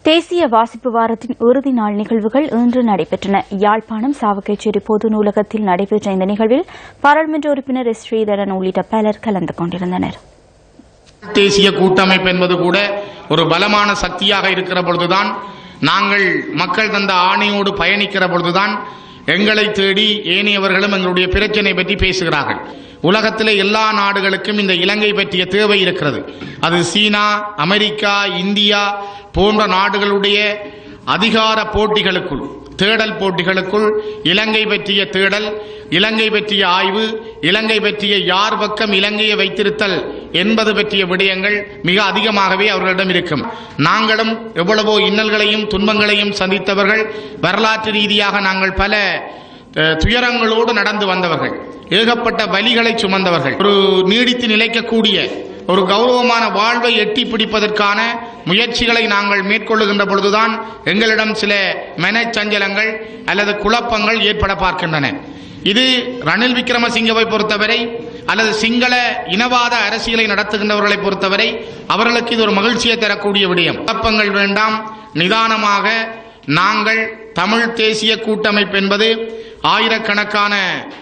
தேசிய வாசிப்பு வாரத்தின் இறுதி நாள் நிகழ்வுகள் இன்று நடைபெற்றன. யாழ்ப்பாணம் சாவகச்சேரி பொது நூலகத்தில் நடைபெற்ற இந்த நிகழ்வில் பாராளுமன்ற உறுப்பினர் எஸ். ஸ்ரீதரன் உள்ளிட்ட பலர் கலந்து கொண்டிருந்தனர். தேசிய கூட்டமைப்பு என்பது கூட ஒரு பலமான சக்தியாக இருக்கிற பொழுதுதான், நாங்கள் மக்கள் தந்த ஆணையோடு பயணிக்கிற பொழுதுதான் எங்களை தேடி ஏனையவர்களும் எங்களுடைய பிரச்சனை பற்றி பேசுகிறார்கள். உலகத்திலே எல்லா நாடுகளுக்கும் இந்த இலங்கை பற்றிய தேவை இருக்கிறது. அது சீனா, அமெரிக்கா, இந்தியா போன்ற நாடுகளுடைய அதிகார போட்டிகளுக்குள், தேடல் போட்டிகளுக்குள் இலங்கை பற்றிய தேடல், இலங்கை பற்றிய ஆய்வு, இலங்கை பற்றிய யார் பக்கம் இலங்கையை வைத்திருத்தல் என்பது பற்றிய விடயங்கள் மிக அதிகமாகவே அவர்களிடம் இருக்கும். நாங்களும் எவ்வளவோ இன்னல்களையும் துன்பங்களையும் சந்தித்தவர்கள், வரலாற்று ரீதியாக நாங்கள் பல துயரங்களோடு நடந்து வந்தவர்கள், ஏகப்பட்ட வலிகளை சுமந்தவர்கள். ஒரு நீடித்து நிலைக்கக்கூடிய ஒரு கௌரவமான வாழ்வை எட்டி பிடிப்பதற்கான முயற்சிகளை நாங்கள் மேற்கொள்ளுகின்ற பொழுதுதான் எங்களிடம் சில மனச்சஞ்சலங்கள் அல்லது குழப்பங்கள் ஏற்பட பார்க்கின்றன. இது ரணில் விக்ரமசிங்கவை பொறுத்தவரை அல்லது சிங்கள இனவாத அரசியலை நடத்துகின்றவர்களை பொறுத்தவரை அவர்களுக்கு இது ஒரு மகிழ்ச்சியை தரக்கூடிய விடயம். குழப்பங்கள் வேண்டாம், நிதானமாக நாங்கள் தமிழ் தேசிய கூட்டமைப்பு என்பது ஆயிரக்கணக்கான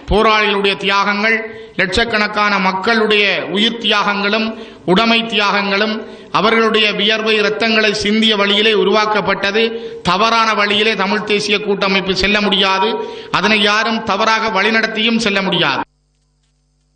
போராளிகளுடைய தியாகங்கள், லட்சக்கணக்கான மக்களுடைய உயிர் தியாகங்களும் உடைமை தியாகங்களும் அவர்களுடைய வியர்வை இரத்தங்களை சிந்திய வழியிலே உருவாக்கப்பட்டது. தவறான வழியிலே தமிழ் தேசிய கூட்டமைப்பு செல்ல முடியாது. அதனை யாரும் தவறாக வழிநடத்தியும் செல்ல முடியாது.